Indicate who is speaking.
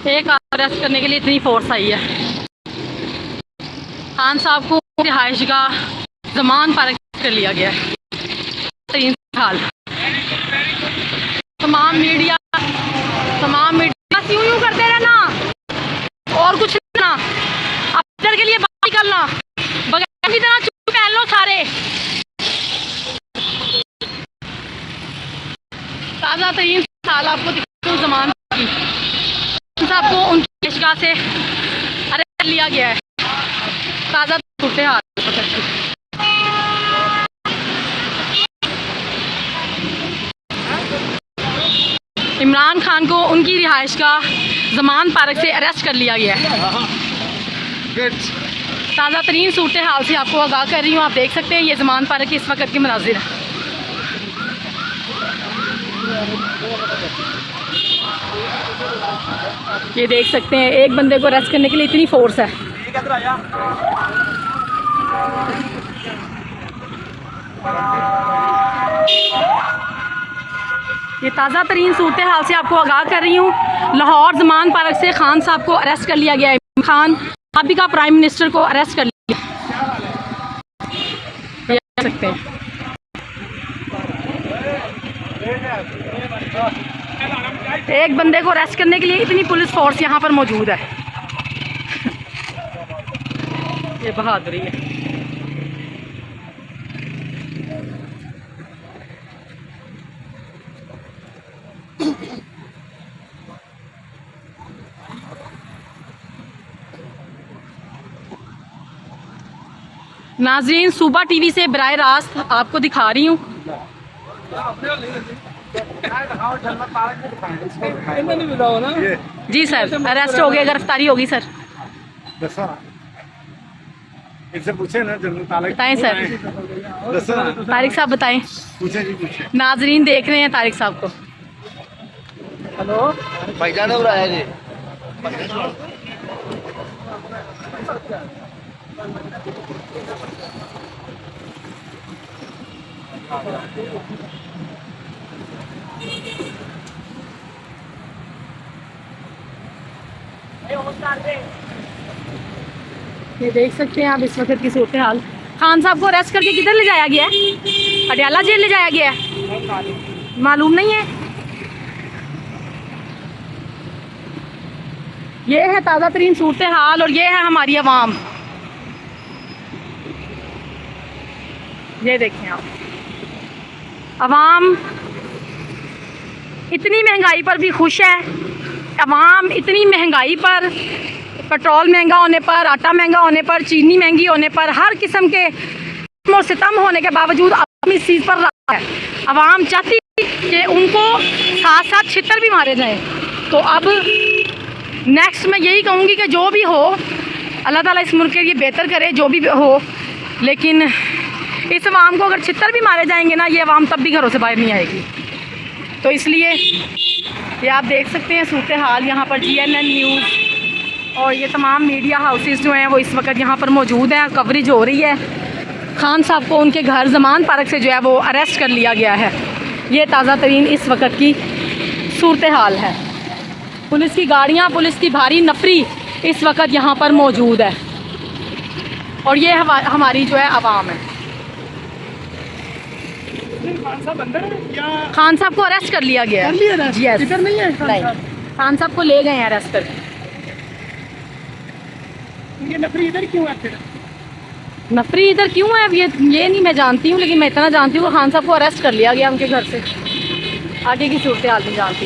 Speaker 1: एक अरेस्ट करने के लिए इतनी फोर्स आई है। खान साहब को रिहाइश का जमान पर कर लिया गया है। 3 साल तमाम मीडिया यूं करते रहना और कुछ नहीं ना, अफसर के लिए बात करना, बगैर की तरह चुप पहन लो सारे। ताज़ा 3 साल आपको दिखाती हूँ जमान की। साहब को उनकी पेशगा से अरेस्ट कर लिया गया है। ताज़ा सूरत हाल इमरान खान को उनकी रिहाइश का जमान पार्क से अरेस्ट कर लिया गया है। ताज़ा तरीन सूरत हाल से आपको आगाह कर रही हूँ। आप देख सकते हैं ये जमान पार्क के इस वक्त के मनाजिर है। ये देख सकते हैं एक बंदे को अरेस्ट करने के लिए इतनी फोर्स है। ये ताज़ा तरीन सूरत हाल से आपको आगाह कर रही हूँ। लाहौर जमान पार्क से खान साहब को अरेस्ट कर लिया गया है। खान साबिका प्राइम मिनिस्टर को अरेस्ट कर लिया, देख सकते हैं। एक बंदे को अरेस्ट करने के लिए इतनी पुलिस फोर्स यहाँ पर मौजूद है। ये बहादुरी है। नाजरीन सूबा टीवी से बराह रास्त आपको दिखा रही हूँ। जी सर, अरेस्ट हो गए, गिरफ्तारी होगी सर।
Speaker 2: इनसे पूछे ना,
Speaker 1: बताएं सर। तारिक साहब बताएं। नाजरीन देख रहे हैं तारिक साहब को।
Speaker 3: हेलो भाईजान हो रहा है जी।
Speaker 1: ये देख सकते हैं आप इस वक्त की सूरत हाल। खान साहब को अरेस्ट करके किधर ले जाया गया है? अडयाला जेल ले जाया गया है, मालूम नहीं है। ये है ताज़ा तरीन सूरत हाल और ये है हमारी आवाम। ये देखें आप, आवाम इतनी महंगाई पर भी खुश है। आवाम इतनी महंगाई पर, पेट्रोल महंगा होने पर, आटा महंगा होने पर, चीनी महंगी होने पर, हर किस्म के सितम होने के बावजूद आवाम इस चीज़ पर रहा है। आवाम चाहती है कि उनको साथ साथ छितर भी मारे जाएं। तो अब नेक्स्ट मैं यही कहूँगी कि जो भी हो, अल्लाह ताला इस मुल्क के लिए बेहतर करे, जो भी हो। लेकिन इस आवाम को अगर छितर भी मारे जाएंगे ना, ये आवाम तब भी घरों से बाहर नहीं आएगी। तो इसलिए ये आप देख सकते हैं सूरत हाल यहाँ पर। GNN न्यूज़ और ये तमाम मीडिया हाउसेस जो हैं वो इस वक्त यहाँ पर मौजूद हैं, कवरेज हो रही है। खान साहब को उनके घर जमान पार्क से जो है वो अरेस्ट कर लिया गया है। ये ताज़ा तरीन इस वक्त की सूरत हाल है। पुलिस की गाड़ियाँ, पुलिस की भारी नफरी इस वक्त यहाँ पर मौजूद है और ये हमारी जो है आवाम है। खान साहब को अरेस्ट कर लिया गया है। यस, इधर नहीं है नहीं, खान साहब को ले गए हैं अरेस्ट करके।
Speaker 2: ये नफरी इधर क्यों है फिर?
Speaker 1: नफरी इधर क्यों है ये नहीं मैं जानती हूँ, लेकिन मैं इतना जानती हूँ कि खान साहब को अरेस्ट कर लिया गया उनके घर से। आगे की सूरत हाल नहीं जानती।